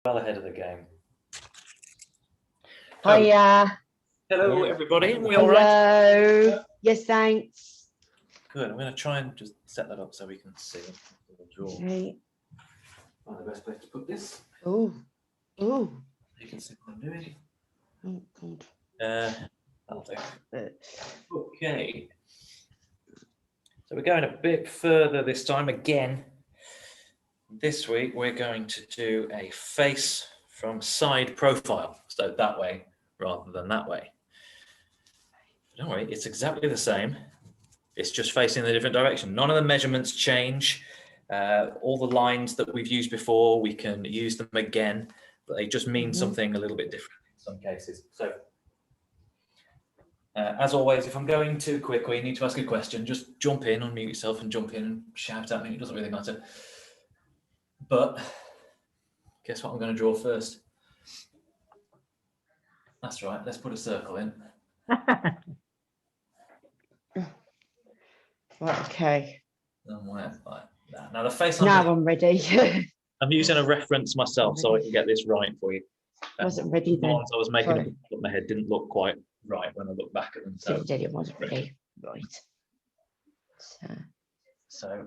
Well ahead of the game. Hiya. Hello, everybody. We Hello. all right? Yes, thanks. Good. I'm going to try and just set that up so we can see the draw. Okay. Find the best place to put this. Oh. Oh. You can see what I'm doing. Oh, God. That'll do. Okay. So we're going a bit further this time again. This week we're going to do a face from side profile. So that way rather than that way. But don't worry, it's exactly the same. It's just facing in a different direction. None of the measurements change. All the lines that we've used before, we can use them again, but they just mean something a little bit different in some cases. So as always, if I'm going too quick or you need to ask a question, just jump in, unmute yourself and jump in and shout at me. It doesn't really matter. But guess what I'm going to draw first? That's right. Let's put a circle in. Right, okay. Somewhere like that. Now the face I'm ready. I'm using a reference myself so I can get this right for you. Wasn't ready The then. ones I was making Sorry. up in my head didn't look quite right when I look back at them. So, It wasn't ready. Right. So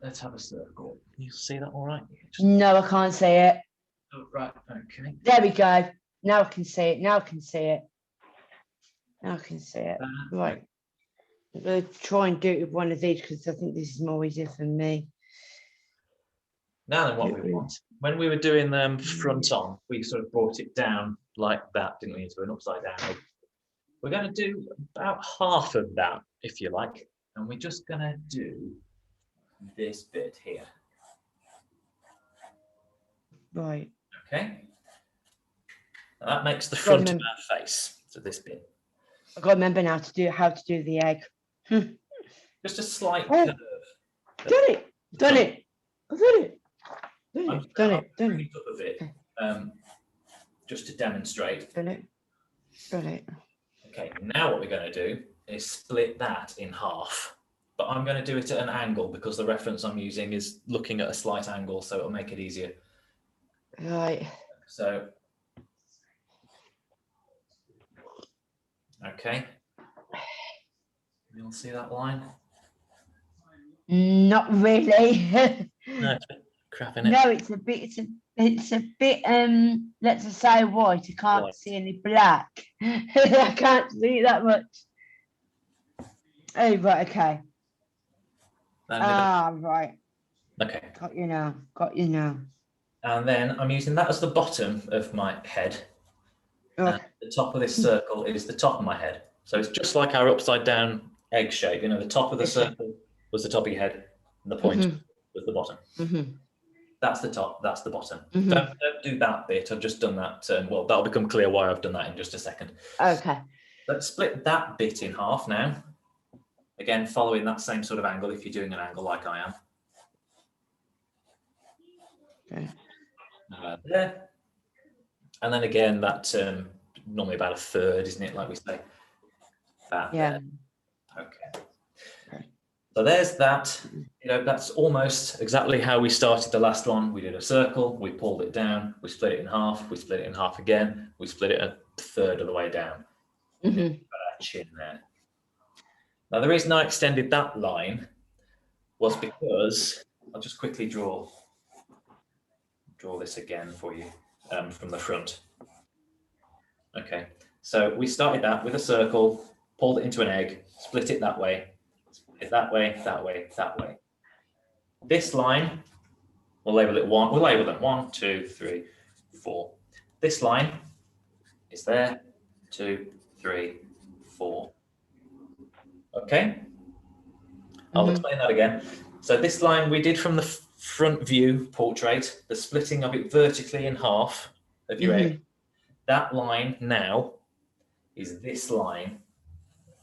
let's have a circle. Can you see that all right? No, I can't see it. Oh, right. Okay. There we go. Now I can see it. Now I can see it. Now I can see it. Right. I'm going to try and do it with one of these because I think this is more easier for me. Now then, what we want. When we were doing them front on, we sort of brought it down like that, didn't we? Into an upside down. We're going to do about half of that, if you like. And we're just going to do this bit here. Right. Okay. Now that makes the front of our face. So this bit. I've got to remember now to do how to do the egg. Just a slight curve. Done it. Done it. I've done it. Done it. Up a bit, just to demonstrate. Done it. Done it. Okay, now what we're going to do is split that in half. But I'm going to do it at an angle because the reference I'm using is looking at a slight angle, so it'll make it easier. Right. So, okay. You'll see that line? Not really. No, it's a bit crap in it. No, it's a bit let's just say white. I can't see any black. I can't see that much. Oh, right, okay. Right. Okay. Got you now. Got you now. And then I'm using that as the bottom of my head. Okay. And the top of this circle is the top of my head. So it's just like our upside down egg shape. You know, the top of the circle was the top of your head, and the point was the bottom. That's the top, that's the bottom. Don't do that bit. I've just done that. Well, that'll become clear why I've done that in just a second. Okay. Let's split that bit in half now. Again, following that same sort of angle if you're doing an angle like I am. Okay. There. And then again, that's normally about a third, isn't it? Like we say. That there. Okay. So there's that. You know, that's almost exactly how we started the last one. We did a circle, we pulled it down, we split it in half, we split it in half again, we split it a third of the way down. Got our chin there. Now the reason I extended that line was because I'll just quickly draw this again for you from the front. Okay, so we started that with a circle, pulled it into an egg, split it that way, that way, that way, that way. This line, we'll label it 1. We'll label them 1, 2, 3, 4. This line is there, 2, 3, 4. Okay? I'll explain that again. So this line we did from the front view portrait, the splitting of it vertically in half of your egg. That line now is this line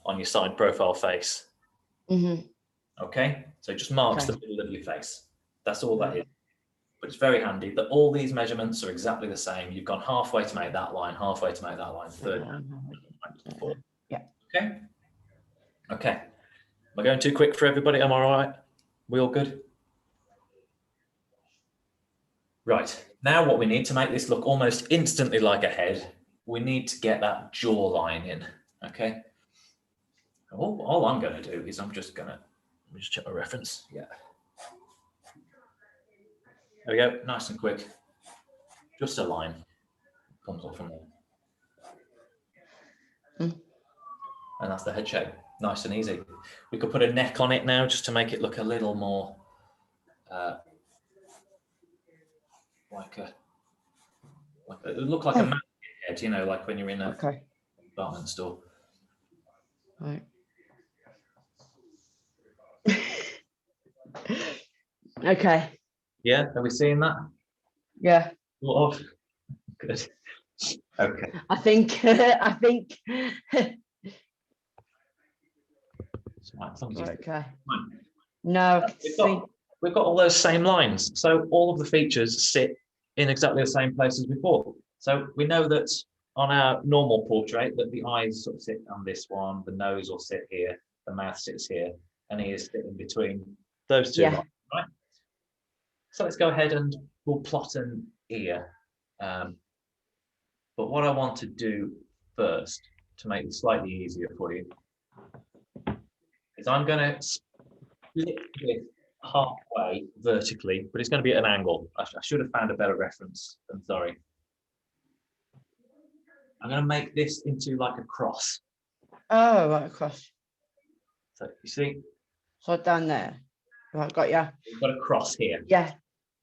on your side profile face. Okay, so it just marks the middle of your face. That's all that is. But it's very handy that all these measurements are exactly the same. You've gone halfway to make that line, halfway to make that line, third. Yeah. Okay. Okay. Am I going too quick for everybody? Am I all right? We all good? Right. Now what we need to make this look almost instantly like a head, we need to get that jawline in, okay? All I'm going to do is I'm just going to, let me just check my reference. Yeah. There we go, nice and quick. Just a line comes up from there. And that's the head shape, nice and easy. We could put a neck on it now just to make it look a little more it would look like a mannequin head, you know, like when you're in a department store. Right. Okay. Yeah, are we seeing that? Yeah. Sort of. Good. Okay. I think. Okay. No. We've got all those same lines. So all of the features sit in exactly the same place as before. So we know that on our normal portrait that the eyes sort of sit on this one, the nose will sit here, the mouth sits here, and ears sit in between those two lines, right? So let's go ahead and we'll plot an ear. But what I want to do first to make it slightly easier for you is I'm going to split this halfway vertically, but it's going to be at an angle. I should have found a better reference. I'm sorry. I'm going to make this into like a cross. Oh, right, across. So you see? So down there. Right, got you. We've got a cross here. Yeah.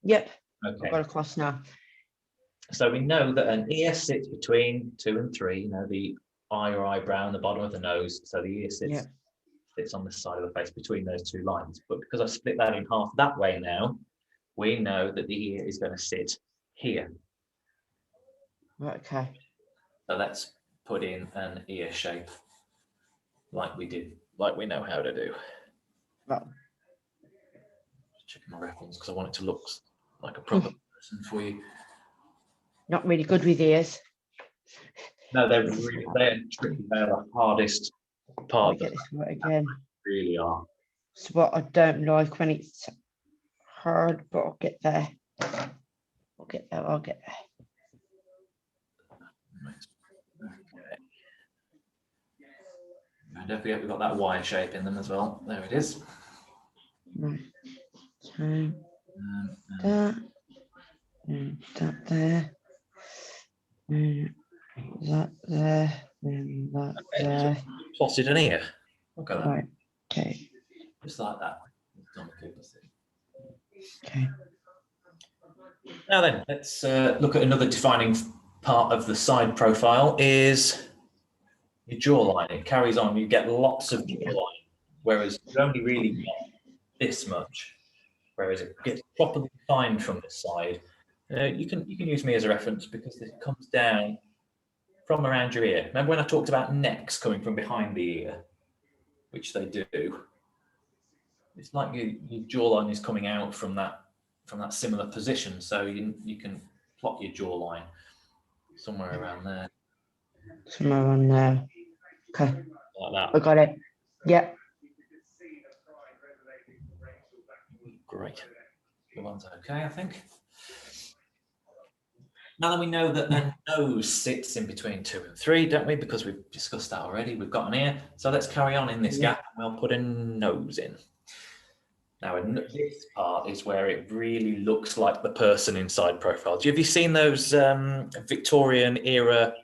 Yep. Okay. I've got a cross now. So we know that an ear sits between 2 and 3, you know, the eye or eyebrow and the bottom of the nose. So the ear sits on the side of the face between those two lines. But because I've split that in half that way now, we know that the ear is going to sit here. Right, okay. So let's put in an ear shape like we did, like we know how to do. Right. Just checking my reference because I want it to look like a proper person for you. Not really good with ears. No, they're tricky. They're the hardest part. Get this right again. Really are. It's what I don't like when it's hard, but I'll get there. I'll get there. Okay. And don't forget we've got that Y shape in them as well. There it is. Right. So that there. That there. That there. Plotted an ear. Look at that. Right. Okay. Just like that. Okay. Now then, let's look at another defining part of the side profile is your jawline. It carries on. You get lots of jawline, whereas you only really get this much. Whereas it gets properly defined from this side. You can use me as a reference because it comes down from around your ear. Remember when I talked about necks coming from behind the ear, which they do. It's like your jawline is coming out from that similar position, so you can plot your jawline somewhere around there. Somewhere around there. Okay. Like that. I got it. Yep. Great. The one's okay, I think. Now that we know that the nose sits in between 2 and 3, don't we? Because we've discussed that already. We've got an ear. So let's carry on in this gap and we'll put a nose in. Now, this part is where it really looks like the person inside profile. Have you seen those Victorian era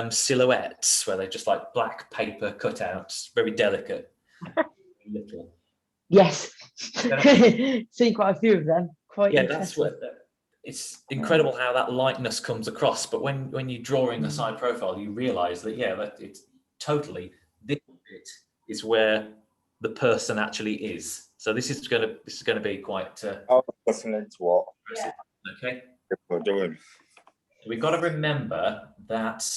silhouettes where they're just like black paper cutouts, very delicate? Little. Yes. Seen quite a few of them. Quite that's what it's incredible how that likeness comes across. But when you're drawing the side profile, you realize that that it's totally this bit is where the person actually is. So this is going to be quite. I'm listening to what? Yeah. Okay. We're doing. We've got to remember that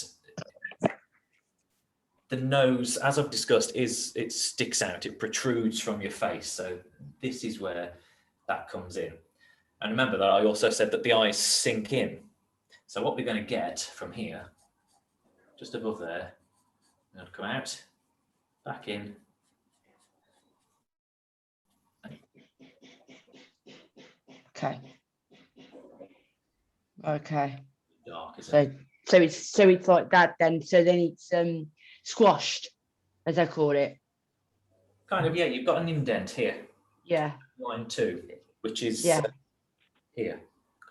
the nose, as I've discussed, it sticks out. It protrudes from your face. So this is where that comes in. And remember that I also said that the eyes sink in. So what we're going to get from here, just above there, going to come out, back in. Okay. Okay. Dark, isn't it? So it's like that then. So then it's squashed, as I call it. Kind of, yeah. You've got an indent here, Yeah. line 2, which is Yeah. here.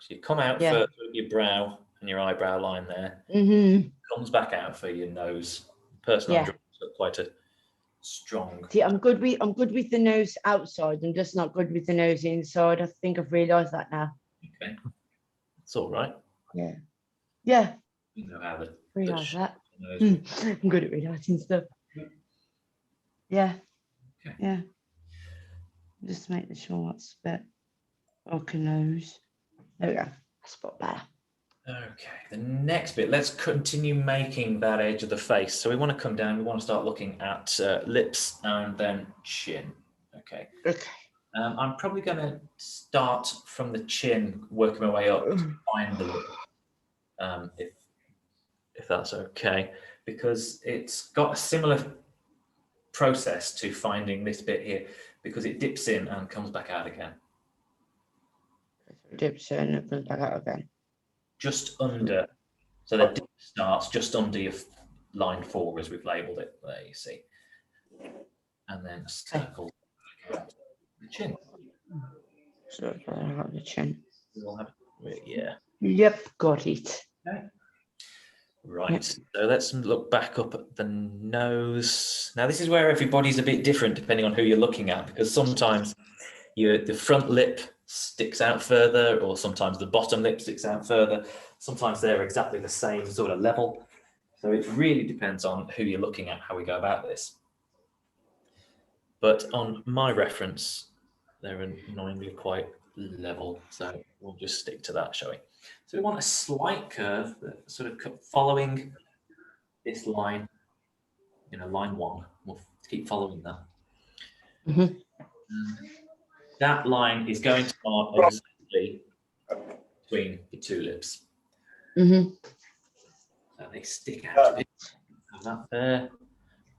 So you come out Yeah. for your brow and your eyebrow line there. Mm-hmm. Comes back out for your nose. Person I'm Yeah. drawing has got quite a strong. See, I'm good with the nose outside. I'm just not good with the nose inside. I think I've realised that now. Okay, it's all right. Yeah. Yeah. You know how the Realise shape that. of the nose. I'm good at realising stuff. Yeah. Okay. Yeah. Just make sure that's a bit like a nose. There we go. That's a bit better. Okay, the next bit, let's continue making that edge of the face. So we want to come down, we want to start looking at lips and then chin. Okay. Okay. I'm probably going to start from the chin, working my way up to find the lip, if that's okay, because it's got a similar process to finding this bit here, because it dips in and comes back out again. Dips in and comes back out again. Just under, so the dip starts just under your line 4, as we've labelled it. There you see, and then circle around the chin. So I got the chin. We'll have it, yeah. Yep, got it. Okay. Right. So let's look back up at the nose. Now this is where everybody's a bit different depending on who you're looking at, because sometimes the front lip sticks out further, or sometimes the bottom lip sticks out further. Sometimes they're exactly the same sort of level. So it really depends on who you're looking at, how we go about this. But on my reference, they're annoyingly quite level. So we'll just stick to that, shall we? So we want a slight curve that sort of following this line, line 1. We'll keep following that. Mm-hmm. That line is going to mark exactly between the 2 lips. Mm-hmm. So they stick out a bit. Have that there,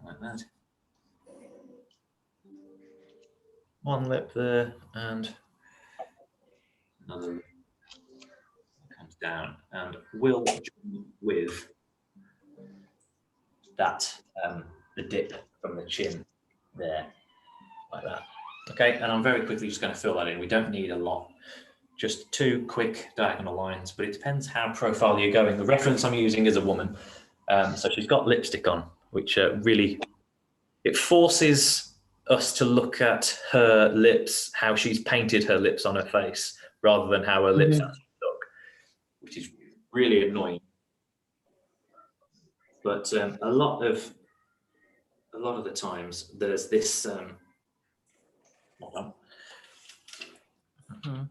like that. One lip there, and another lip comes down, and we'll join with that, the dip from the chin there, like that. Okay, and I'm very quickly just going to fill that in. We don't need a lot, just 2 quick diagonal lines, but it depends how profile you're going. The reference I'm using is a woman, so she's got lipstick on, which really, it forces us to look at her lips, how she's painted her lips on her face, rather than how her lips actually look, which is really annoying. But a lot of the times there's this. Hold on.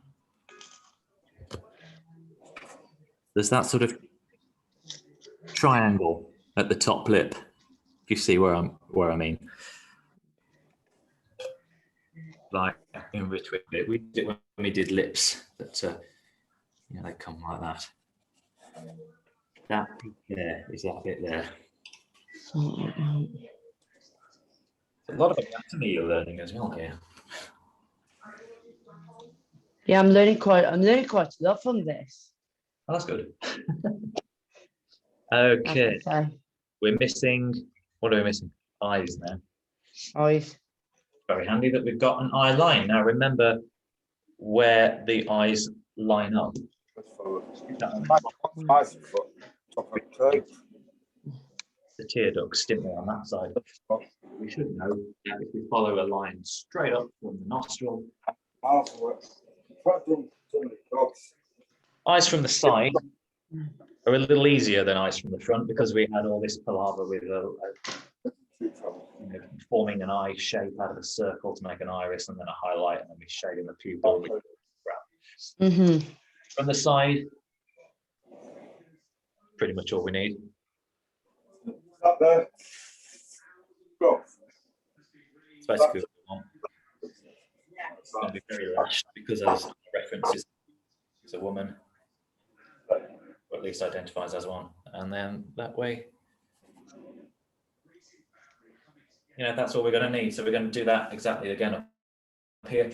There's that sort of triangle at the top lip. If you see where I mean. Like in between it, we did when we did lips, that they come like that. That there is that bit there. A lot of anatomy you're learning as well here. Yeah, I'm learning quite a lot from this. Oh, that's good. Okay, we're missing. What are we missing? Eyes now. Eyes. Very handy that we've got an eye line. Now remember where the eyes line up. The tear ducts, didn't we, on that side? We should know that if we follow a line straight up from the nostril. Eyes from the side are a little easier than eyes from the front, because we had all this palaver with forming an eye shape out of a circle to make an iris, and then a highlight, and then we shading the pupil. From the side, pretty much all we need. It's basically what we want. It's going to be very lashed, because as reference is a woman, or at least identifies as one, and then that way, that's all we're going to need. So we're going to do that exactly again up here.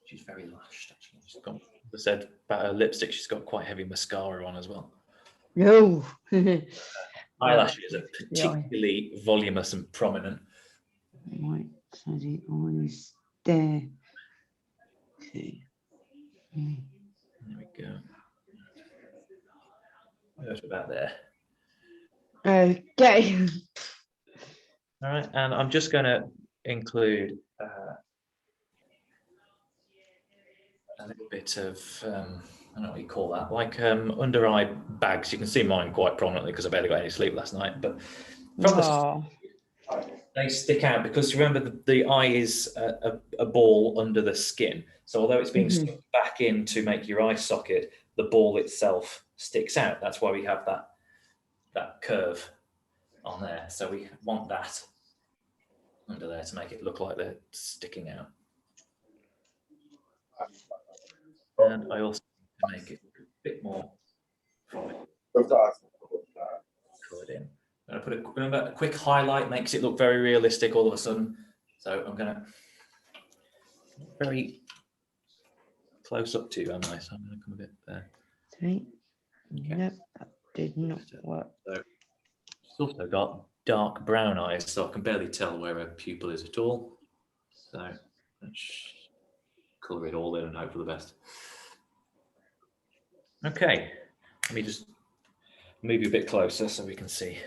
She's very lashed, actually. She's got, as I said about her lipstick, she's got quite heavy mascara on as well. No. Eyelashes are Yeah. particularly voluminous and prominent. Right, so the eyes there. Okay. There we go. That's about there. Okay. All right, and I'm just going to include a little bit of, I don't know what you call that, like under eye bags. You can see mine quite prominently because I barely got any sleep last night. But from Oh. they stick out because remember the eye is a ball under the skin. So although it's being stuck back in to make your eye socket, the ball itself sticks out. That's why we have that curve on there. So we want that under there to make it look like they're sticking out. And I also need to make it a bit more coloured in. I'm going to put remember, a quick highlight makes it look very realistic all of a sudden. So I'm going to very close up to you, am I? So I'm going to come a bit there. Okay. Nope, that did not work. So she's also got dark brown eyes, so I can barely tell where her pupil is at all. So let's colour it all in and hope for the best. Okay, let me just move you a bit closer so we can see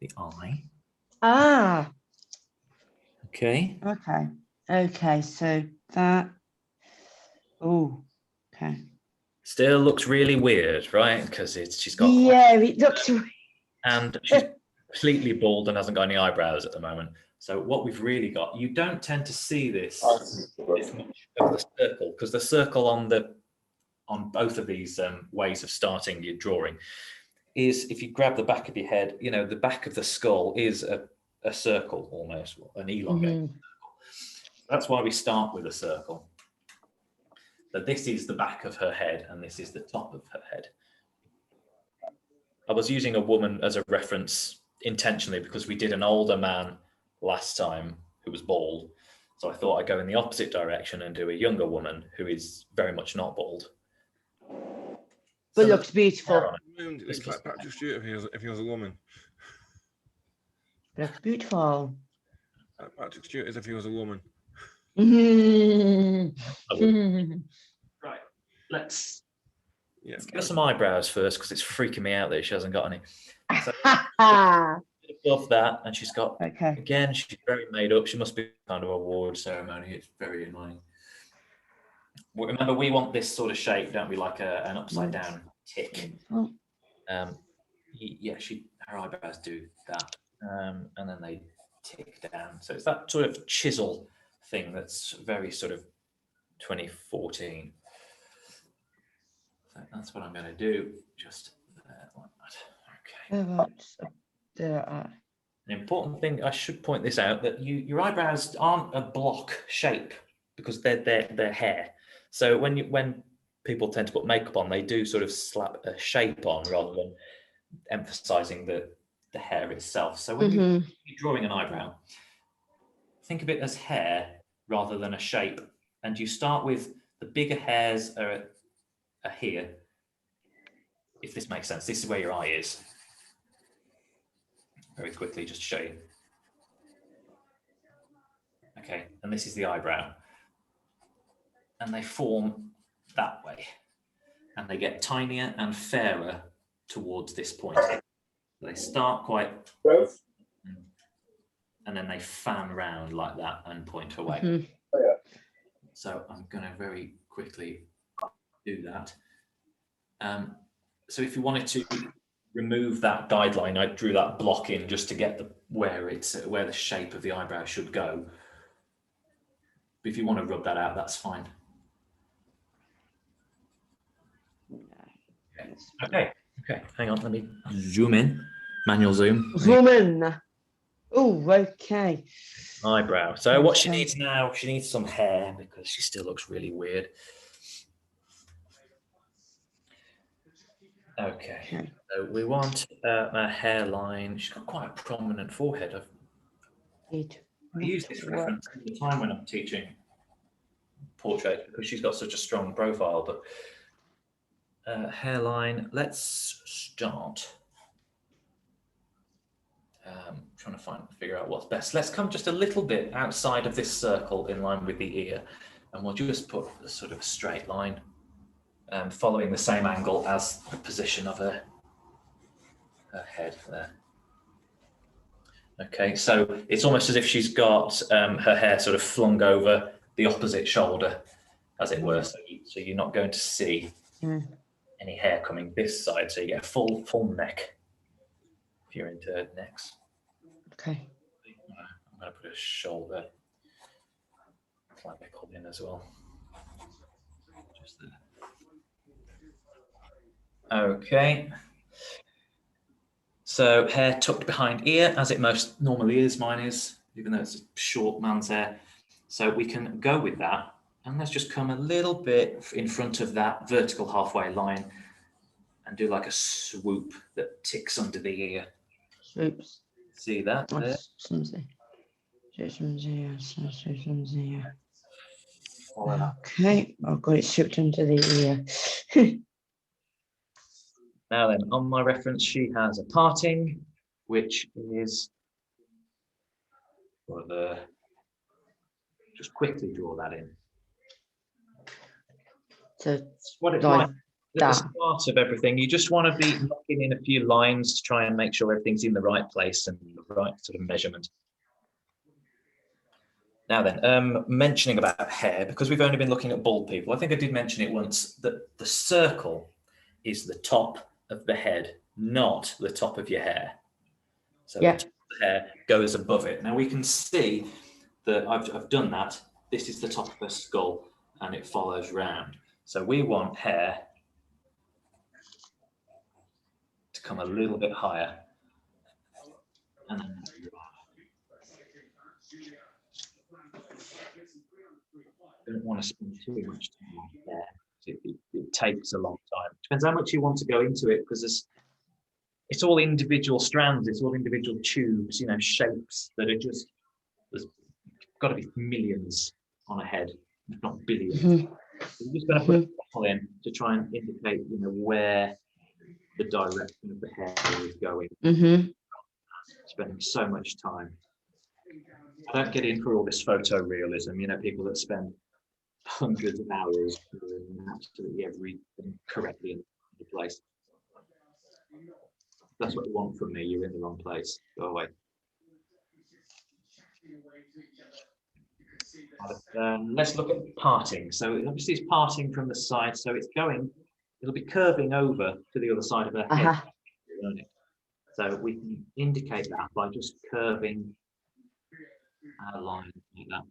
the eye. Ah. Okay. Okay. Okay. So that. Oh. Okay. Still looks really weird, right? Because she's got Yeah, it looks. and she's completely bald and hasn't got any eyebrows at the moment. So what we've really got, you don't tend to see this much of the circle because the circle on both of these ways of starting your drawing is if you grab the back of your head, you know, the back of the skull is a circle almost, an elongated circle. That's why we start with a circle. But this is the back of her head and this is the top of her head. I was using a woman as a reference intentionally because we did an older man last time who was bald. So I thought I'd go in the opposite direction and do a younger woman who is very much not bald. But looks beautiful. It's like Patrick Stewart if he was a woman. Looks beautiful. Like Patrick Stewart is if he was a woman. Right, let's Yeah. give her some eyebrows first because it's freaking me out that she hasn't got any. So, above that, and she's got, okay. Again, she's very made up. She must be kind of a award ceremony. It's very annoying. Remember, we want this sort of shape, don't we? Like an upside down tick. Yeah, her eyebrows do that, and then they tick down. So it's that sort of chisel thing that's very sort of 2014. So that's what I'm going to do. Just like that. Okay. An important thing, I should point this out, that your eyebrows aren't a block shape because they're hair. So when people tend to put makeup on, they do sort of slap a shape on rather than emphasizing the hair itself. So when you're drawing an eyebrow, think of it as hair rather than a shape. And you start with the bigger hairs are here. If this makes sense, this is where your eye is. Very quickly, just to show you. Okay, and this is the eyebrow. And they form that way. And they get tinier and fairer towards this point. They start quite, and then they fan round like that and point away. So I'm going to very quickly do that. So if you wanted to remove that guideline, I drew that block in just to get where the shape of the eyebrow should go. But if you want to rub that out, that's fine. Okay. Hang on, let me zoom in. Manual zoom. Zoom in. Oh, okay. Eyebrow. So what she needs now, she needs some hair because she still looks really weird. Okay. So we want a hairline. She's got quite a prominent forehead. I use this reference all the time when I'm teaching portrait because she's got such a strong profile. But hairline, let's start. Trying to figure out what's best. Let's come just a little bit outside of this circle in line with the ear, and we'll just put a sort of straight line, following the same angle as the position of her head there. Okay, so it's almost as if she's got her hair sort of flung over the opposite shoulder, as it were. So you're not going to see any hair coming this side. So you get a full neck if you're into necks. Okay. I'm going to put a shoulder clavicle in as well. Just there. Okay. So hair tucked behind ear, as it most normally is. Mine is, even though it's a short man's hair. So we can go with that. And let's just come a little bit in front of that vertical halfway line and do like a swoop that ticks under the ear. Swoops. See that there? Okay, I've got it swooped under the ear. Now then, on my reference, she has a parting, which is just quickly draw that in. So What it's like like at the start of everything, you just want to be knocking in a few lines to try and make sure everything's in the right place and the right sort of measurement. Now then, mentioning about hair, because we've only been looking at bald people, I think I did mention it once, that the circle is the top of the head, not the top of your hair. So yeah. the top of the hair goes above it. Now we can see that I've done that. This is the top of the skull and it follows round. So we want hair to come a little bit higher. And then don't want to spend too much time on hair. It takes a long time. Depends how much you want to go into it, because it's all individual strands, it's all individual tubes, shapes that are just, there's got to be millions on a head, if not billions. So we're just going to put a couple in to try and indicate, where the direction of the hair is going. Spending so much time. I don't get in for all this photorealism, people that spend hundreds of hours doing absolutely everything correctly in the place. That's what you want from me. You're in the wrong place. Go away. Let's look at parting. So obviously it's parting from the side. So it'll be curving over to the other side of her head. So we can indicate that by just curving our line like that.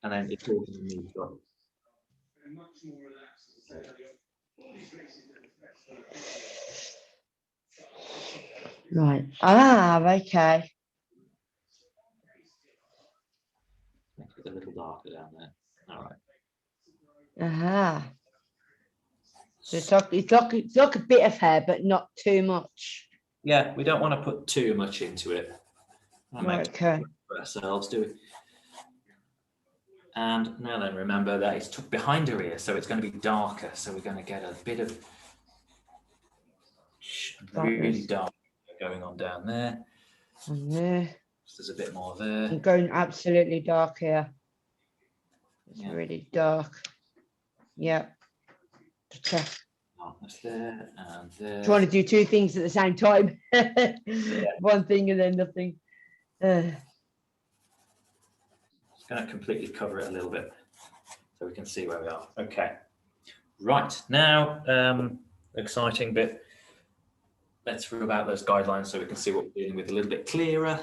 And then it's all going to move up. Right. Okay. Make it a little darker down there. All right. So it's like a bit of hair, but not too much. Yeah, we don't want to put too much into it. Right, okay. For ourselves, do we? And now then, remember that it's tucked behind her ear, so it's going to be darker. So we're going to get a bit of really dark going on down there. And there. There's a bit more there. I'm going absolutely dark here. It's really dark. Yeah. Darkness there and there. Trying to do two things at the same time. One thing and then nothing. Just going to completely cover it a little bit so we can see where we are. Okay. Right. Now, exciting bit. Let's rub out those guidelines so we can see what we're dealing with a little bit clearer.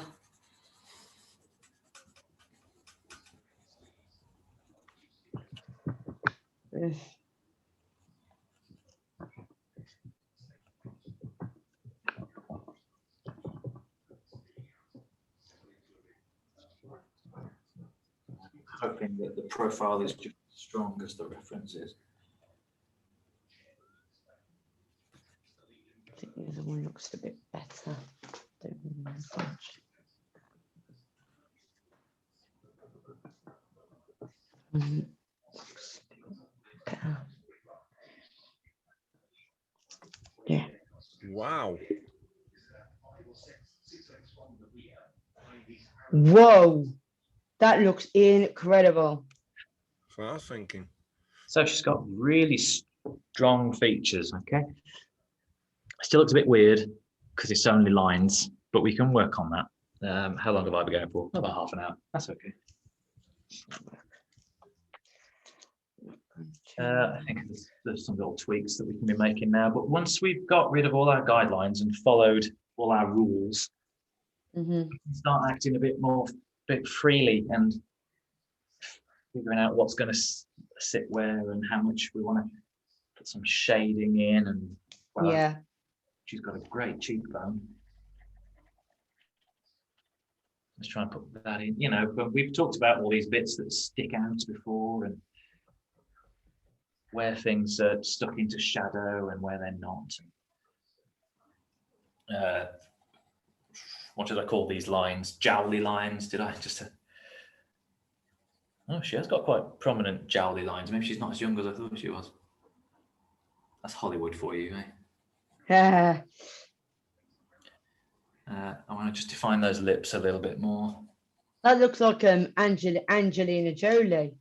Hoping that the profile is just as strong as the reference is. I think the other one looks a bit better. Wow. Whoa, that looks incredible. That's what I was thinking. So she's got really strong features, okay? Still looks a bit weird because it's only lines, but we can work on that. How long have I been going for? About half an hour. That's okay. I think there's some little tweaks that we can be making now, but once we've got rid of all our guidelines and followed all our rules, we can start acting a bit freely and figuring out what's going to sit where and how much we want to put some shading in. And well, Yeah. she's got a great cheekbone. Let's try and put that in. You know, but we've talked about all these bits that stick out before and where things are stuck into shadow and where they're not. What did I call these lines? Jowly lines, did I? Oh, she has got quite prominent jowly lines. Maybe she's not as young as I thought she was. That's Hollywood for you, eh? I want to just define those lips a little bit more. That looks like Angelina Jolie.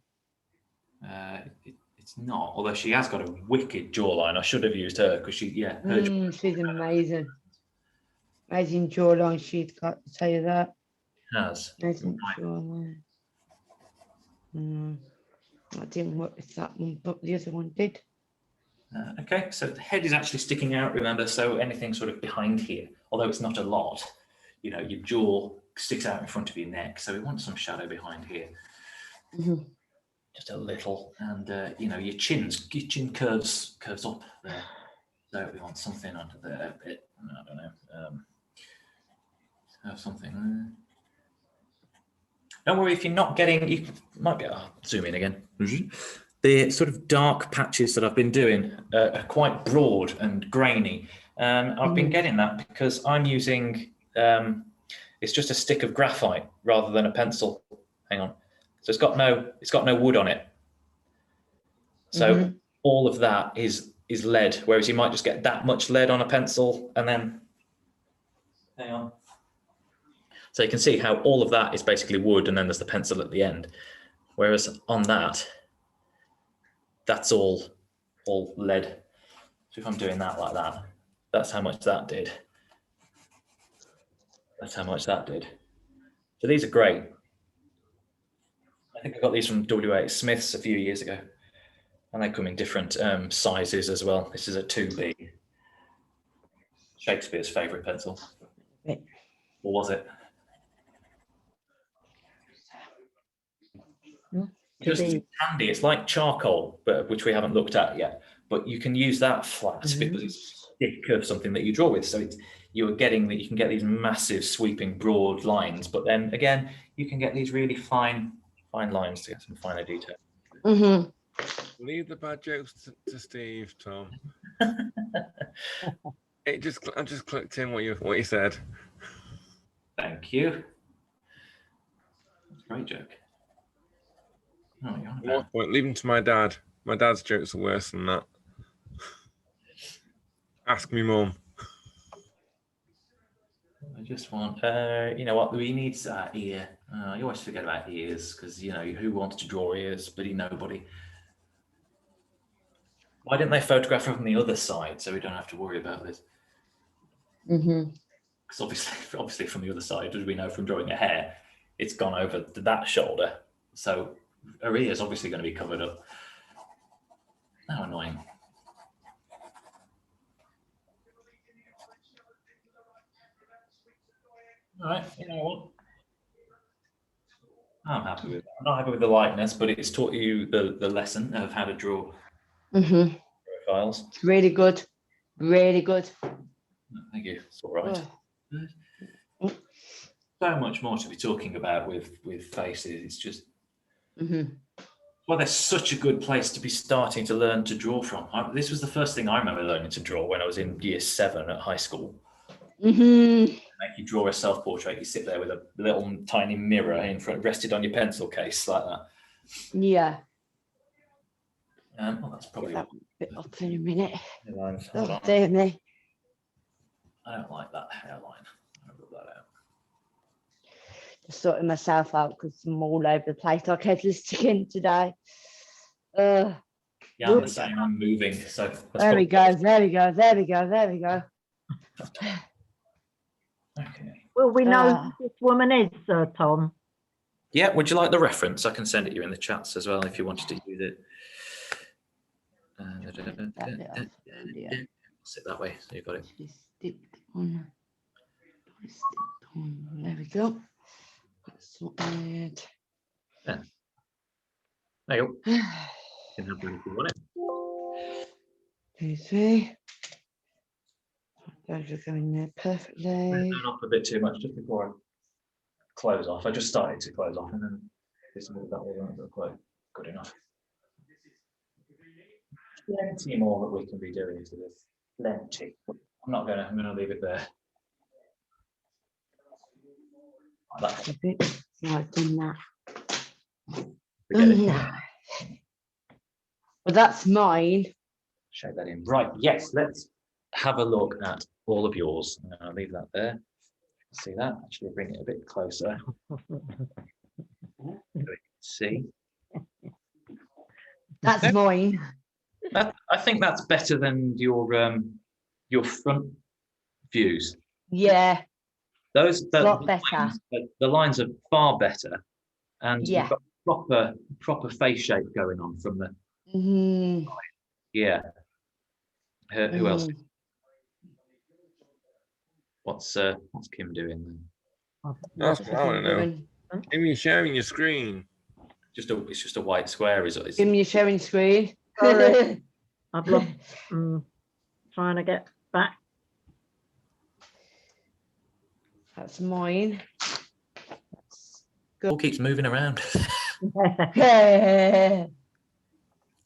It's not, although she has got a wicked jawline. I should have used her because she's amazing. Amazing jawline she's got, to tell you that. Has. Amazing jawline. That didn't work with that one, but the other one did. Okay, so the head is actually sticking out, remember, so anything sort of behind here, although it's not a lot, you know, your jaw sticks out in front of your neck, so we want some shadow behind here. Just a little, and you know, your chin curves up there, so we want something under there a bit. I don't know, have something there. Don't worry if you're not getting, you might be, I'll zoom in again. The sort of dark patches that I've been doing are quite broad and grainy. I've been getting that because I'm using, it's just a stick of graphite rather than a pencil. Hang on. So it's got no wood on it. So all of that is lead, whereas you might just get that much lead on a pencil and then, hang on. So you can see how all of that is basically wood and then there's the pencil at the end. Whereas on that, that's all lead. So if I'm doing that like that, that's how much that did. That's how much that did. So these are great. I think I got these from W.H. Smith's a few years ago. And they come in different sizes as well. This is a 2B. Shakespeare's favourite pencil. Or was it? Just handy. It's like charcoal, but which we haven't looked at yet. But you can use that flat because it's a stick of something that you draw with. So you can get these massive sweeping broad lines, but then again, you can get these really fine lines to get some finer detail. Leave the bad jokes to Steve, Tom. I just clicked in what you said. Thank you. That's a great joke. Oh, What point? Leave them to my dad. My dad's jokes are worse than that. Ask me, Mum. I just want, you know what, we need ear. You always forget about ears because, you know, who wants to draw ears? Bloody nobody. Why didn't they photograph from the other side so we don't have to worry about this? Because obviously from the other side, as we know from drawing a hair, it's gone over to that shoulder. So her ear is obviously going to be covered up. How annoying. All right, you know what? I'm happy with that. I'm not happy with the lightness, but it's taught you the lesson of how to draw profiles. It's really good. Really good. Thank you. It's all right. So much more to be talking about with faces. It's just well, there's such a good place to be starting to learn to draw from. This was the first thing I remember learning to draw when I was in year 7 at high school. Make you draw a self-portrait. You sit there with a little tiny mirror in front, rested on your pencil case like that. Yeah. Well, that's probably that bit up in a minute. Hold on. Dear me. I don't like that hairline. I'll rub that out. Just sorting myself out because I'm all over the place like headless chicken today. Yeah, I'm Ooh. the same. I'm moving. So that's There we probably- go, there we go, there we go, there we go. Okay. Will we know Ah. who this woman is, Tom? Yeah, would you like the reference? I can send it you in the chats as well if you wanted to use it. That bit off, yeah. Sit that way, so you've got it. Actually sticked on. Sticked on. There we go. That's sorted. There you go. You can have that if you want it. 2, 3. Those are going there perfectly. Turn off a bit too much just before I close off. I just started to close off and then this move that wasn't quite good enough. Plenty more that we can be doing to this. Plenty. I'm gonna leave it there. Like that. A bit. Right, done that. Forget it. No. Well, that's mine. Shake that in. Right, yes, let's have a look at all of yours. I'll leave that there. See that? Actually bring it a bit closer. See. That's mine. I think that's better than your front views. Yeah, Those a lot better. the lines are far better, and Yeah. you've got proper face shape going on from the Mhm, yeah. Who else? mhm. What's Kim doing then? That's what I want to know. Doing- Give me sharing your screen. It's just a white square, is it? Give me your sharing screen. Sorry. I've lost. Trying to get back. That's mine. All keeps moving around. Yeah.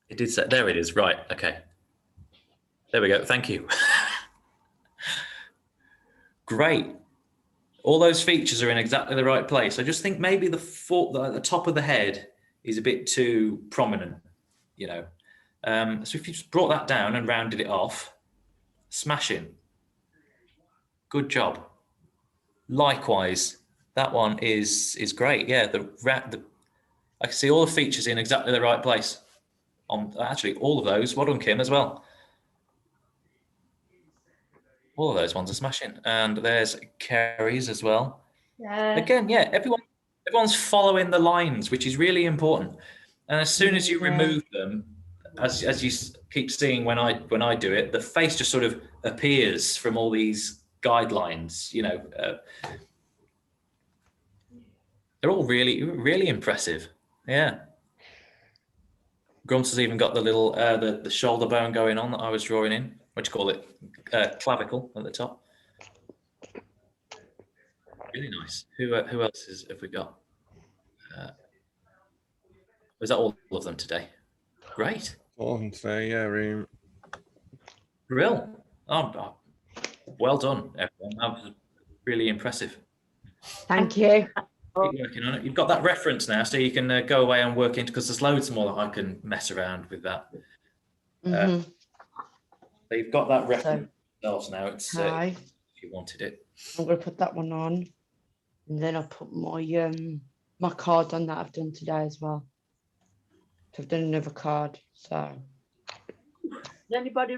It did say there. It is right. Okay. There we go. Thank you. Great. All those features are in exactly the right place. I just think maybe the top of the head is a bit too prominent, you know. So if you just brought that down and rounded it off, smashing. Good job. Likewise, that one is great. Yeah, I can see all the features in exactly the right place. On actually all of those. Well done, Kim, as well. All of those ones are smashing, and there's Kerry's as well. Yeah. Again, yeah, everyone's following the lines, which is really important. And as soon as you Yeah. remove them, as you keep seeing when I do it, the face just sort of appears from all these guidelines. You know, they're all really impressive. Yeah. Grunts has even got the little the shoulder bone going on that I was drawing in. What do you call it? Clavicle at the top. Really nice. Who else have we got? Was that all of them today? Great. All I can say, yeah, room. Brill. Oh, well done, everyone. That was really impressive. Thank you. Keep working on it. You've got that reference now, so you can go away and work into, because there's loads more that I can mess around with that. Mhm. So you've got that reference yourselves now. It's Hi. if you wanted it. I'm gonna put that one on, and then I'll put my my card on that I've done today as well. So I've done another card. So. Does anybody